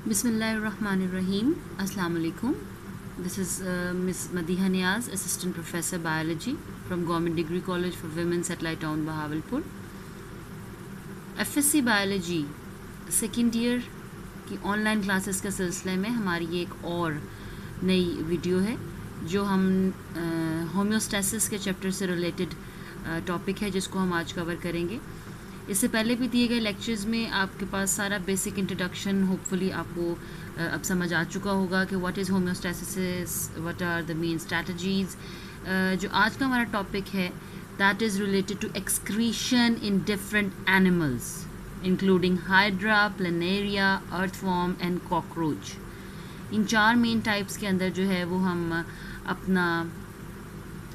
Bismillahirrahmanirrahim. Assalamu alaikum. This is Ms. Madiha Niaz, Assistant Professor Biology from Government Degree College for Women, Satellite Town, Bahawalpur. FSC Biology second year की online classes के सिलसिले में हमारी ये एक और नई वीडियो है जो हम होम्योस्टैसिस के चैप्टर से रिलेटेड टॉपिक है जिसको हम आज कवर करेंगे। इससे पहले भी दिए गए लेक्चर्स में आपके पास सारा बेसिक इंट्रोडक्शन होपफुली आपको अब समझ आ चुका होगा कि what is homeostasis, what are the main strategies. जो आज का हमारा टॉपिक है that is related to excretion in different animals including hydra, planaria, earthworm and cockroach. इन चार मेन टाइप्स के अंदर जो है वो हम अपना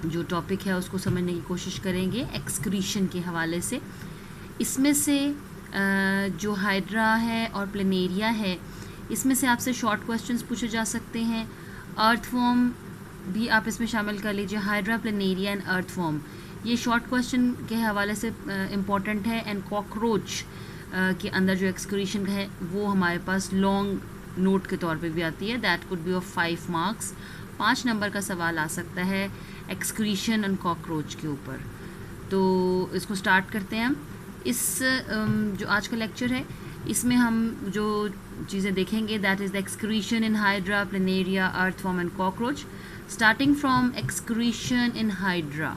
जो टॉपिक है उसको समझने की कोशिश करेंगे एक्सक्रीशन के हवाले से। इसमें से जो हाइड्रा है और प्लेनेरिया है इसमें से आपसे शॉर्ट क्वेश्चंस पूछे जा सकते हैं। अर्थवॉर्म भी आप इसमें शामिल कर लीजिए। हाइड्रा, प्लेनेरिया एंड अर्थवॉर्म ये शॉर्ट क्वेश्चन के हवाले से इम्पॉर्टेंट है। एंड कॉकरोच के अंदर जो एक्सक्रीशन है वो हमारे पास लॉन्ग नोट के तौर पे भी आती है। That could be of 5 marks. 5 number का सवाल आ सकता है एक्सक्रीशन एंड कॉकरोच के ऊपर। तो इसको स्टार्ट करते हैं हम। इस जो आज का लेक्चर है इसमें हम जो चीज़ें देखेंगे that is the excretion in hydra, planaria, earthworm and cockroach. Starting from excretion in hydra.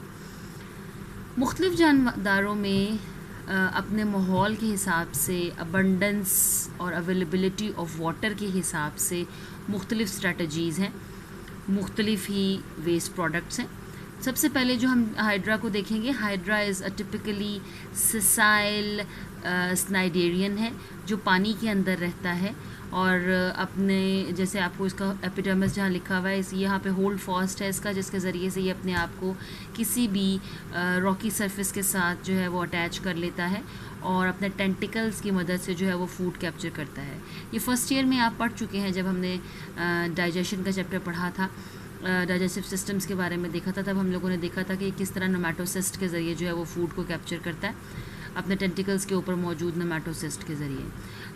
मुख्तलिफ जानदारों में अपने माहौल के हिसाब से, अबंडेंस और अवेलेबिलिटी ऑफ वाटर के हिसाब से मुख्तलिफ स्ट्रेटजीज़ हैं, मुख्तलिफ ही वेस्ट प्रोडक्ट्स हैं। सबसे पहले जो हम हाइड्रा को देखेंगे, hydra is a typically sessile cnidarian है जो पानी के अंदर रहता है और अपने जैसे आपको इसका एपिडर्मिस जहाँ लिखा हुआ है इस यहाँ पे होल्ड फास्ट है इसका, जिसके ज़रिए से ये अपने आप को किसी भी रॉकी सरफेस के साथ जो है वो अटैच कर लेता है और अपने टेंटिकल्स की मदद से जो है वो फूड कैप्चर करता है। ये फर्स्ट ईयर में आप पढ़ चुके हैं जब हमने डाइजेशन का चैप्टर पढ़ा था, डाइजेस्टिव सिस्टम्स के बारे में देखा था। तब हम लोगों ने देखा था कि किस तरह नोमैटोसिस्ट के ज़रिए जो है वो फूड को कैप्चर करता है अपने टेंटिकल्स के ऊपर मौजूद नोमैटोसिस्ट के ज़रिए।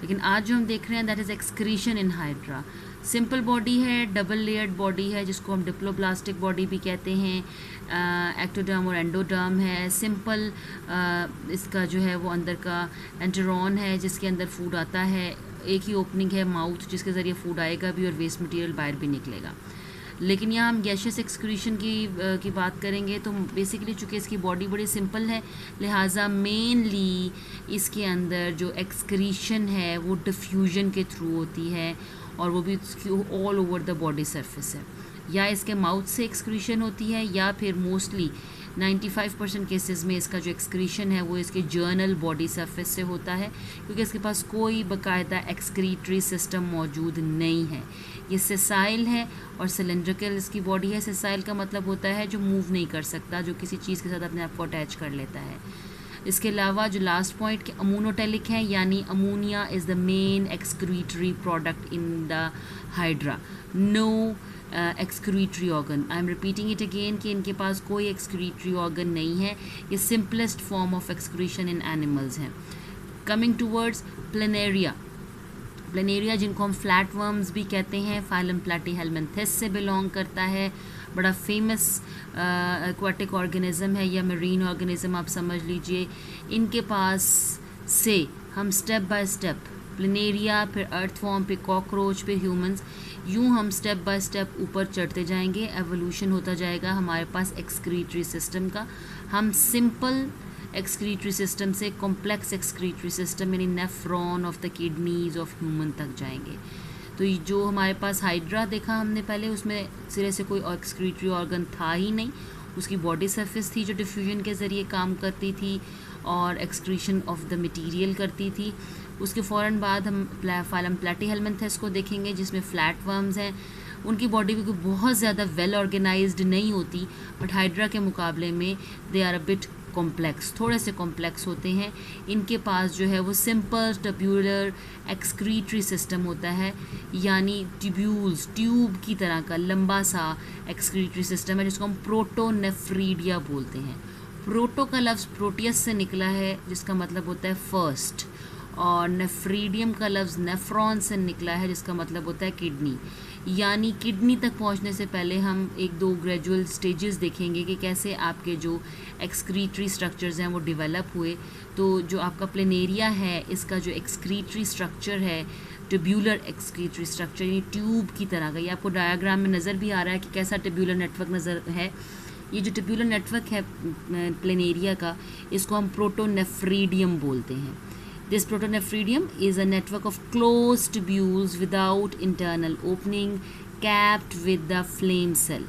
लेकिन आज जो हम देख रहे हैं that is excretion in hydra. Simple body है, डबल लेयर्ड बॉडी है जिसको हम डिप्लोब्लास्टिक बॉडी भी कहते हैं। एक्टोडर्म और एंडोडर्म है। सिंपल इसका जो है वो अंदर का एंटेरॉन है जिसके अंदर फूड आता है। एक ही ओपनिंग है माउथ जिसके ज़रिए फूड आएगा भी और वेस्ट मटेरियल बाहर भी निकलेगा। लेकिन यहाँ हम गैशियस एक्सक्रीशन की बात करेंगे तो बेसिकली चूँकि इसकी बॉडी बड़ी सिंपल है लिहाजा मेनली इसके अंदर जो एक्सक्रीशन है वो डिफ्यूजन के थ्रू होती है और वो भी all over the body surface है। या इसके माउथ से एक्सक्रीशन होती है या फिर मोस्टली 95% केसेस में इसका जो एक्सक्रीशन है वो इसके जर्नल बॉडी सरफेस से होता है क्योंकि इसके पास कोई बाकायदा एक्सक्रीटरी सिस्टम मौजूद नहीं है। ये सेसाइल है और सिलेंड्रिकल इसकी बॉडी है। सेसाइल का मतलब होता है जो मूव नहीं कर सकता, जो किसी चीज़ के साथ अपने आप को अटैच कर लेता है। इसके अलावा जो लास्ट पॉइंट के अमोनोटेलिक है यानी ammonia is the main excretory product in the hydra. No excretory organ, I am repeating it again कि इनके पास कोई एक्सक्रीटरी ऑर्गन नहीं है। ये simplest form of excretion in animals हैं। Coming towards planaria. प्लेनेरिया जिनको हम फ्लैट वर्म्स भी कहते हैं, फाइलम प्लैटीहेल्मिन्थेस से बिलोंग करता है। बड़ा फेमस एक्वाटिक ऑर्गेनिज्म है या मरीन ऑर्गेनिज्म आप समझ लीजिए। इनके पास से हम स्टेप बाय स्टेप प्लेनेरिया, फिर अर्थवॉर्म, फिर कॉकरोच, फिर ह्यूमंस, यूँ हम स्टेप बाय स्टेप ऊपर चढ़ते जाएंगे। एवोल्यूशन होता जाएगा हमारे पास एक्सक्रीटरी सिस्टम का। हम सिंपल एक्सक्रीटरी सिस्टम से कॉम्प्लेक्स एक्सक्रीटरी सिस्टम यानी nephron of the kidneys of human तक जाएंगे। तो ये जो हमारे पास हाइड्रा देखा हमने पहले उसमें सिरे से कोई एक्सक्रीटरी ऑर्गन था ही नहीं। उसकी बॉडी सरफेस थी जो डिफ्यूजन के ज़रिए काम करती थी और एक्सक्रीशन ऑफ द मटीरियल करती थी। उसके फ़ौरन बाद हम फाइलम प्लैटीहेल्मिन्थेस को देखेंगे जिसमें फ्लैट वर्म्स हैं। उनकी बॉडी भी बहुत ज़्यादा वेल ऑर्गेनाइज्ड नहीं होती बट हाइड्रा के मुकाबले में they are a bit complex, थोड़े से कॉम्प्लेक्स होते हैं। इनके पास जो है वो सिंपल टब्यूलर एक्सक्रीटरी सिस्टम होता है यानी ट्यूब्यूल्स, ट्यूब की तरह का लंबा सा एक्सक्रीटरी सिस्टम है जिसको हम प्रोटोनेफ्रीडिया बोलते हैं। प्रोटो का लफ्ज़ प्रोटियस से निकला है जिसका मतलब होता है फर्स्ट और नेफ्रीडियम का लफ्ज़ नेफ्रॉन से निकला है, जिसका मतलब होता है किडनी। यानी किडनी तक पहुंचने से पहले हम एक दो ग्रेजुअल स्टेजेस देखेंगे कि कैसे आपके जो एक्सक्रीटरी स्ट्रक्चर्स हैं वो डेवलप हुए। तो जो आपका प्लेनेरिया है, इसका जो एक्सक्रीटरी स्ट्रक्चर है, ट्यूब्यूलर एक्सक्रीटरी स्ट्रक्चर, यानी ट्यूब की तरह का, ये आपको डायग्राम में नज़र भी आ रहा है कि कैसा ट्यूब्यूलर नेटवर्क नज़र है। ये जो ट्यूब्यूलर नेटवर्क है प्लेनेरिया का, इसको हम प्रोटोनेफ्रीडियम बोलते हैं। This protonephridium is a network of closed tubules without internal opening, capped with the flame cell.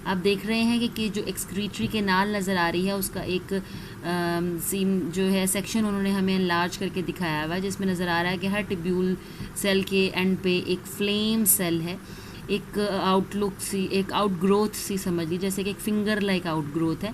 आप देख रहे हैं कि जो एक्सक्रीटरी केनाल नज़र आ रही है, उसका एक सीम जो है सेक्शन उन्होंने हमें लार्ज करके दिखाया हुआ है, जिसमें नज़र आ रहा है कि हर ट्यूब्यूल सेल के एंड पे एक फ्लेम सेल है, एक आउटलुक सी, एक आउटग्रोथ सी समझ लीजिए, जैसे कि एक फिंगर लाइक आउटग्रोथ है।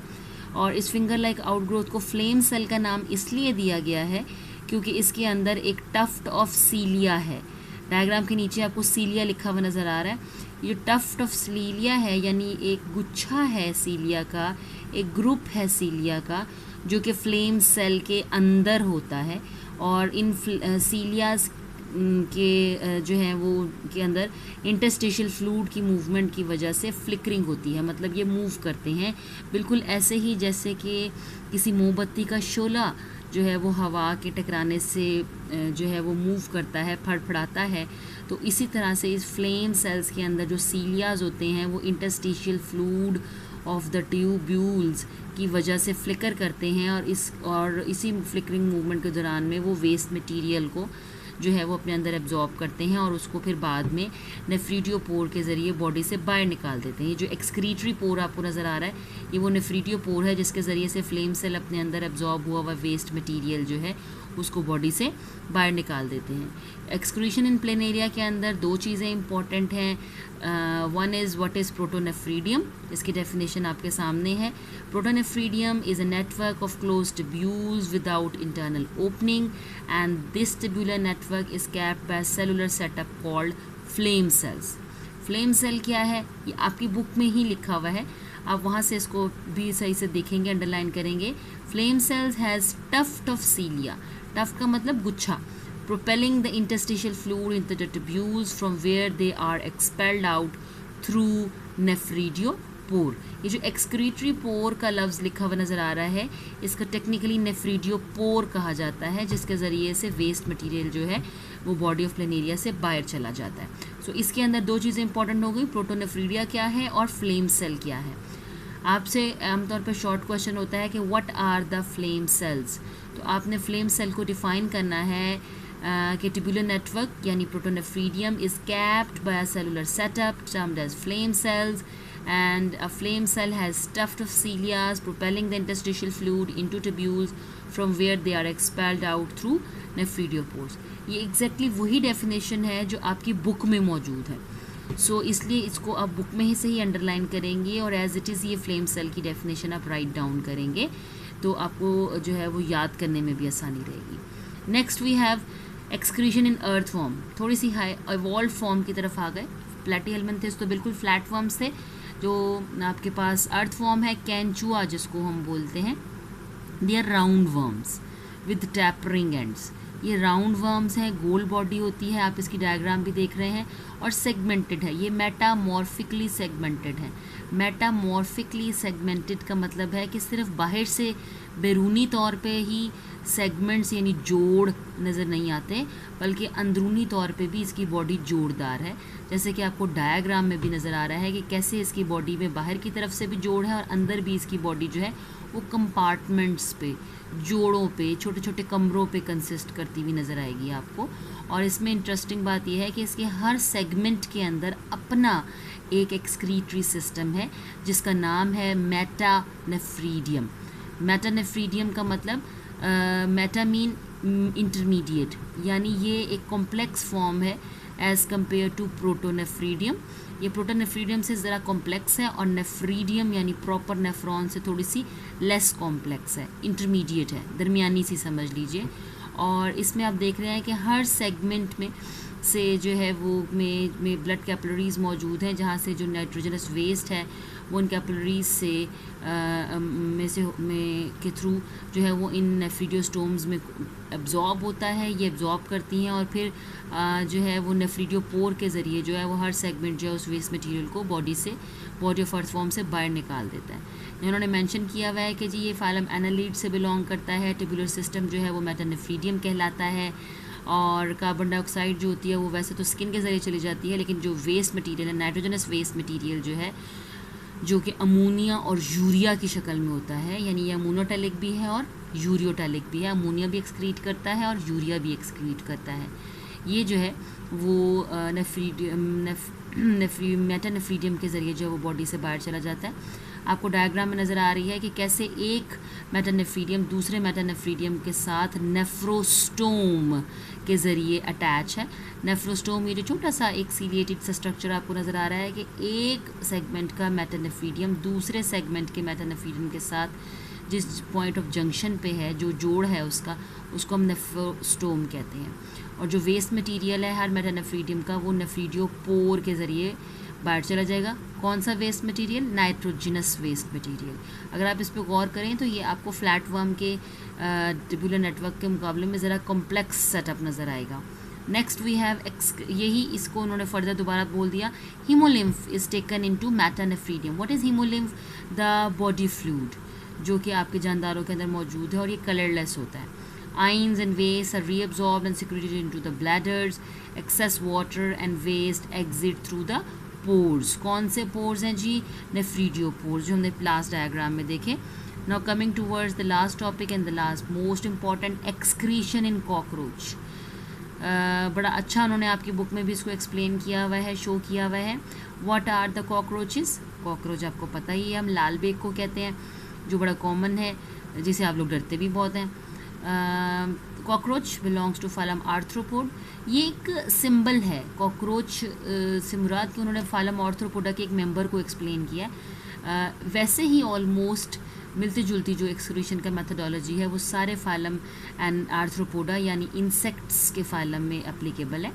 और इस फिंगर लाइक आउटग्रोथ को फ्लेम सेल का नाम इसलिए दिया गया है क्योंकि इसके अंदर एक टफ्ट ऑफ सीलिया है। डायग्राम के नीचे आपको सीलिया लिखा हुआ नज़र आ रहा है। ये टफ्ट ऑफ सीलिया है, यानी एक गुच्छा है सीलिया का, एक ग्रुप है सीलिया का, जो कि फ्लेम सेल के अंदर होता है। और इन सीलियाज के जो है वो के अंदर इंटरस्टिशियल फ्लूइड की मूवमेंट की वजह से फ्लिकरिंग होती है, मतलब ये मूव करते हैं बिल्कुल ऐसे ही जैसे कि किसी मोमबत्ती का शोला जो है वो हवा के टकराने से जो है वो मूव करता है, फड़फड़ाता है। तो इसी तरह से इस फ्लेम सेल्स के अंदर जो सीलियाज होते हैं वो interstitial fluid of the tubules की वजह से फ्लिकर करते हैं, और इसी फ्लिकरिंग मूवमेंट के दौरान में वो वेस्ट मटेरियल को जो है वो अपने अंदर एब्जॉर्ब करते हैं और उसको फिर बाद में नेफ्रीडियोपोर के ज़रिए बॉडी से बाहर निकाल देते हैं। ये जो एक्सक्रीटरी पोर आपको नज़र आ रहा है, ये वो नेफ्रीडियोपोर है जिसके ज़रिए से फ्लेम सेल अपने अंदर एब्जॉर्ब हुआ हुआ वेस्ट मटेरियल जो है उसको बॉडी से बाहर निकाल देते हैं। एक्सक्रीशन इन प्लेनेरिया के अंदर दो चीज़ें इंपॉर्टेंट हैं। One is what is protonephridium, इसकी डेफिनेशन आपके सामने है। Protonephridium is a network of closed tubules without internal opening and this tubular network is capped by cellular setup called flame cells. Flame cell क्या है ये आपकी book में ही लिखा हुआ है, आप वहाँ से इसको भी सही से देखेंगे, अंडरलाइन करेंगे। Flame cells has tuft of cilia, tuft का मतलब गुच्छा, propelling the interstitial fluid into the tubules from where they are expelled out through nephridiopore। ये जो excretory pore का लफ्ज़ लिखा हुआ नज़र आ रहा है, इसका टेक्निकली nephridiopore कहा जाता है, जिसके ज़रिए से वेस्ट मटेरियल जो है वो बॉडी ऑफ प्लेनेरिया से बाहर चला जाता है। सो इसके अंदर दो चीज़ें इंपॉर्टेंट हो गई, प्रोटोनेफ्रीडिया क्या है और फ्लेम सेल क्या है। आपसे आमतौर पर शॉर्ट क्वेश्चन होता है कि what are the flame cells, तो आपने फ्लेम सेल को डिफ़ाइन करना है कि ट्यूबुलर नेटवर्क यानी protonephridium is capped by a cellular setup termed as flame cells, and a flame cell has tuft of cilia propelling the interstitial fluid into tubules from where they are expelled out through nephridiopores। ये exactly वही definition है जो आपकी book में मौजूद है। सो इसलिए इसको आप बुक में ही से ही अंडरलाइन करेंगे और एज इट इज़ ये फ्लेम सेल की डेफिनेशन आप राइट डाउन करेंगे, तो आपको जो है वो याद करने में भी आसानी रहेगी। Next we have excretion in earthworm, थोड़ी सी हाई इवॉल्व फॉर्म की तरफ आ गए। प्लेटीहेल्मिन्थेस तो बिल्कुल फ्लैट फॉर्म्स थे, जो आपके पास अर्थ फॉर्म है कैंचुआ जिसको हम बोलते हैं, they are round worms with tapering ends. ये राउंड वर्म्स हैं, गोल बॉडी होती है, आप इसकी डायग्राम भी देख रहे हैं, और सेगमेंटेड है, ये मेटामॉर्फिकली सेगमेंटेड है। मेटामॉर्फिकली सेगमेंटेड का मतलब है कि सिर्फ बाहर से बैरूनी तौर पे ही सेगमेंट्स यानी जोड़ नज़र नहीं आते, बल्कि अंदरूनी तौर पे भी इसकी बॉडी जोड़दार है। जैसे कि आपको डायग्राम में भी नज़र आ रहा है कि कैसे इसकी बॉडी में बाहर की तरफ से भी जोड़ है और अंदर भी इसकी बॉडी जो है वो कंपार्टमेंट्स पे, जोड़ों पे, छोटे छोटे कमरों पे कंसिस्ट करती हुई नज़र आएगी आपको। और इसमें इंटरेस्टिंग बात यह है कि इसके हर सेगमेंट के अंदर अपना एक एक्सक्रीटरी सिस्टम है जिसका नाम है मेटानेफ्रीडियम। मेटानेफ्रीडियम का मतलब मेटा मीन इंटरमीडिएट, यानी ये एक कॉम्प्लेक्स फॉर्म है एज़ कम्पेयर टू प्रोटोनेफ्रीडियम। ये प्रोटोनेफ्रीडियम से ज़रा कॉम्प्लेक्स है और नेफ्रीडियम यानी प्रॉपर नेफ्रॉन से थोड़ी सी लेस कॉम्प्लेक्स है, इंटरमीडिएट है, दरमियानी सी समझ लीजिए। और इसमें आप देख रहे हैं कि हर सेगमेंट में से जो है वो में ब्लड कैपिलरीज मौजूद हैं, जहाँ से जो नाइट्रोजनस वेस्ट है वो उन कैपिलरीज से के थ्रू जो है वो इन नेफ्रीडियोस्टोम्स में एब्जॉर्ब होता है, ये एब्जॉर्ब करती हैं और फिर जो है वो नेफ्रीडियोपोर के ज़रिए जो है वो हर सेगमेंट जो है उस वेस्ट मटेरियल को बॉडी ऑफ अर्थ फॉर्म से बाहर निकाल देता है। उन्होंने मेंशन किया हुआ है कि जी ये फाइलम एनालीड से बिलोंग करता है। टिब्यूलर सिस्टम जो है वो मेटानेफ्रीडियम कहलाता है, और कार्बन डाइऑक्साइड जो होती है वो वैसे तो स्किन के ज़रिए चली जाती है, लेकिन जो वेस्ट मटेरियल है, नाइट्रोजनस वेस्ट मटेरियल जो है, जो कि अमोनिया और यूरिया की शक्ल में होता है, यानी ये अमोनोटैलिक भी है और यूरियोटैलिक भी है। अमोनिया भी एक्सक्रीट करता है और यूरिया भी एक्सक्रीट करता है। ये जो है वो मेटानेफ्रीडियम के ज़रिए जो है वो बॉडी से बाहर चला जाता है। आपको डायग्राम में नज़र आ रही है कि कैसे एक मेटानेफ्रीडियम दूसरे मेटानेफ्रीडियम के साथ नेफ्रोस्टोम के ज़रिए अटैच है। नेफ्रोस्टोम ये जो छोटा सा एक सीलिएटेड सा स्ट्रक्चर आपको नज़र आ रहा है कि एक सेगमेंट का मेटानेफ्रीडियम दूसरे सेगमेंट के मेटानेफ्रीडियम के साथ जिस पॉइंट ऑफ जंक्शन पे है, जो जोड़ है उसको हम नेफ्रोस्टोम कहते हैं। और जो वेस्ट मटेरियल है हर मेटानेफ्रीडियम का, वो नेफ्रीडियोपोर के ज़रिए बाहर चला जाएगा। कौन सा waste material? Nitrogenous waste material. अगर आप इस पर गौर करें तो ये आपको फ्लैट वर्म के टिब्यूलर नेटवर्क के मुकाबले में ज़रा कॉम्प्लेक्स सेटअप नज़र आएगा। नेक्स्ट वी हैव यही इसको उन्होंने फर्दर दोबारा बोल दिया, haemolymph is taken into metanephridium. What is haemolymph? The body fluid जो कि आपके जानदारों के अंदर मौजूद है और ये कलरलेस होता है। Ions and waste are reabsorbed and secreted into the bladders. Excess water and waste exit through the pores. कौन से pores हैं जी? Nephridiospores, जो हमने last diagram में देखे। Now coming towards the last topic and the last most important, excretion in cockroach. बड़ा अच्छा उन्होंने आपकी बुक में भी इसको एक्सप्लेन किया हुआ है, शो किया हुआ है। What are the cockroaches? Cockroach आपको पता ही है, हम लाल बेग को कहते हैं, जो बड़ा कॉमन है, जिसे आप लोग डरते भी बहुत हैं। Cockroach belongs to phylum arthropod. ये एक सिंबल है कॉकरोच से मुराद कि उन्होंने फाइलम आर्थ्रोपोडा के एक मेंबर को एक्सप्लेन किया। वैसे ही ऑलमोस्ट मिलती जुलती जो एक्सक्रीशन का मेथडोलॉजी है वो सारे फाइलम एंड आर्थ्रोपोडा यानी इंसेक्ट्स के फाइलम में एप्लीकेबल है।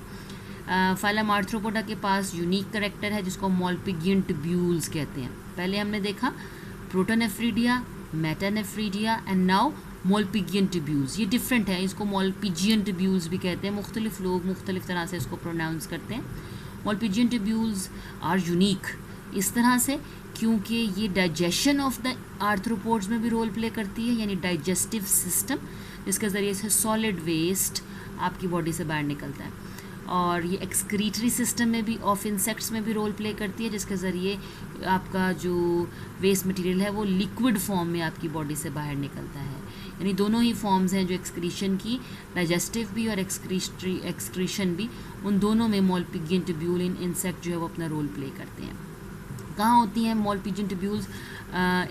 फाइलम आर्थ्रोपोडा के पास यूनिक करेक्टर है जिसको मॉल्पिगियन ट्यूब्यूल्स कहते हैं। पहले हमने देखा protonephridia, metanephridia and now Malpighian tubules. ये डिफरेंट है, इसको मॉल्पिजियन ट्यूब्यूल्स भी कहते हैं। मुख्तलिफ लोग मुख्तलिफ तरह से इसको प्रोनाउंस करते हैं। मॉल्पिजियन ट्यूब्यूल्स आर यूनिक इस तरह से क्योंकि ये डाइजेशन ऑफ द आर्थ्रोपोड्स में भी रोल प्ले करती है, यानी डाइजेस्टिव सिस्टम, जिसके ज़रिए से सॉलिड वेस्ट आपकी बॉडी से बाहर निकलता है। और ये एक्सक्रीटरी सिस्टम में भी ऑफ इंसेक्ट्स में भी रोल प्ले करती है, जिसके ज़रिए आपका जो वेस्ट मटेरियल है वो लिक्विड फॉर्म में आपकी बॉडी से बाहर निकलता है। यानी दोनों ही फॉर्म्स हैं जो एक्सक्रीशन की, डाइजेस्टिव भी और एक्सक्रीशन भी, उन दोनों में मॉल्पिजियन ट्यूब्यूल इन इंसेक्ट जो है वो अपना रोल प्ले करते हैं। कहाँ होती हैं मॉल्पिजियन ट्यूब्यूल्स?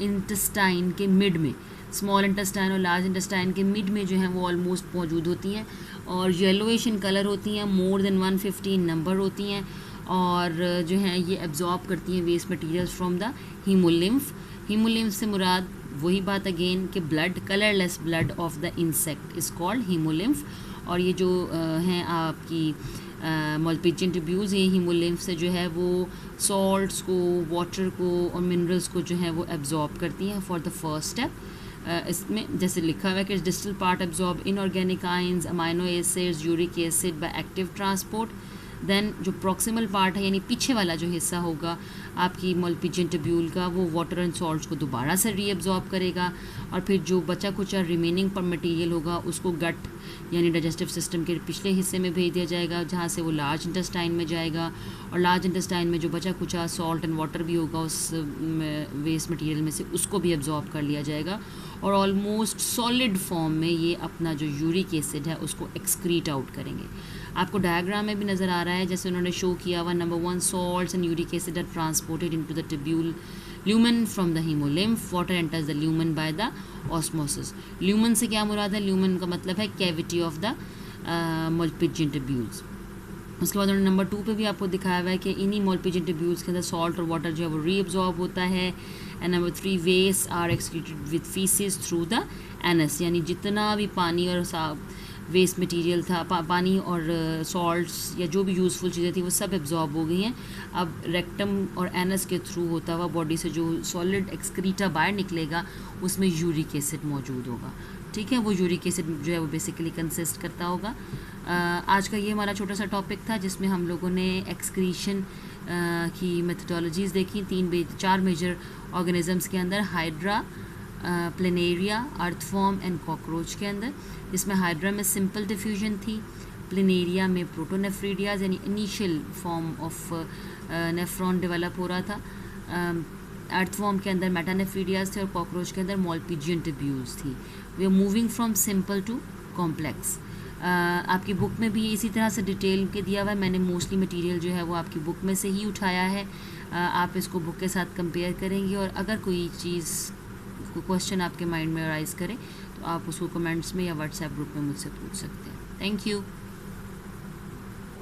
इंटेस्टाइन के मिड में, स्मॉल इंटेस्टाइन और लार्ज इंटेस्टाइन के मिड में जो है वो ऑलमोस्ट मौजूद होती हैं और येलोइश इन कलर होती हैं, मोर देन 150 नंबर होती हैं और जो हैं ये एब्जॉर्ब करती हैं waste materials from the haemolymph. Haemolymph से मुराद वही बात अगेन कि blood, colourless blood of the insect is called haemolymph. और ये जो हैं आपकी मॉल्पिजियन ट्यूब्यूल्स, ये हीमोलिम्फ से जो है वो सॉल्ट्स को, वाटर को और मिनरल्स को जो है वो एब्जॉर्ब करती हैं फॉर द फर्स्ट स्टेप। इसमें जैसे लिखा हुआ है कि distal part absorb inorganic ions, amino acids, uric acid by active transport. Then जो प्रॉक्सिमल पार्ट है यानी पीछे वाला जो हिस्सा होगा आपकी मॉल्पिजियन ट्यूब्यूल का, वो वाटर एंड सॉल्ट्स को दोबारा से रीअब्जॉर्ब करेगा और फिर जो बचा कुचा रिमेनिंग पर मटेरियल होगा उसको गट यानी डाइजेस्टिव सिस्टम के पिछले हिस्से में भेज दिया जाएगा, जहाँ से वो लार्ज इंटेस्टाइन में जाएगा और लार्ज इंटेस्टाइन में जो बचा कुचा सॉल्ट एंड वाटर भी होगा उस वेस्ट मटेरियल में से, उसको भी एब्जॉर्ब कर लिया जाएगा और ऑलमोस्ट सॉलिड फॉर्म में ये अपना जो यूरिक एसिड है उसको एक्सक्रीट आउट करेंगे। आपको डायग्राम में भी नज़र आ रहा है जैसे उन्होंने शो किया हुआ। Number 1, salts and uric acid are transported into the tubule lumen from the haemolymph. Water enters the lumen by the osmosis. Lumen से क्या मुराद है? ल्यूमन का मतलब है cavity of the Malpighian tubules. उसके बाद उन्होंने नंबर 2 पे भी आपको दिखाया हुआ है कि इन्हीं मॉल्पिजियन ट्यूब्यूल्स के अंदर सॉल्ट और वाटर जो है वो रीअब्जॉर्ब होता है। And number 3, waste are excreted with faeces through the anus, यानी जितना भी पानी और वेस्ट मटेरियल था, पानी और सॉल्ट्स या जो भी यूज़फुल चीज़ें थी वो सब एब्जॉर्ब हो गई हैं। अब रेक्टम और एनस के थ्रू होता हुआ बॉडी से जो सॉलिड एक्सक्रीटा बाहर निकलेगा उसमें यूरिक एसिड मौजूद होगा। ठीक है, वो यूरिक एसिड जो है वो बेसिकली कंसिस्ट करता होगा। आज का ये हमारा छोटा सा टॉपिक था जिसमें हम लोगों ने एक्सक्रीशन की मेथडोलॉजीज़ देखी, 4 मेजर ऑर्गेनिजम्स के अंदर, हाइड्रा, प्लेनेरिया, अर्थफॉर्म एंड कॉकरोच के अंदर, जिसमें हाइड्रा में सिंपल डिफ्यूजन थी, प्लेनेरिया में प्रोटोनेफ्रीडियाज यानी initial form of nephron develop हो रहा था, अर्थफॉर्म के अंदर मेटानेफ्रीडियाज थे और कॉकरोच के अंदर मॉलपीजियन ट्यूब्यूल्स थी। We are moving from simple to complex. आपकी बुक में भी इसी तरह से डिटेल के दिया हुआ है। मैंने मोस्टली मटेरियल जो है वो आपकी बुक में से ही उठाया है। आप इसको बुक के साथ कंपेयर करेंगे और अगर कोई चीज़ क्वेश्चन आपके माइंड में अराइज करे तो आप उसको कमेंट्स में या व्हाट्सएप ग्रुप में मुझसे पूछ सकते हैं। Thank you.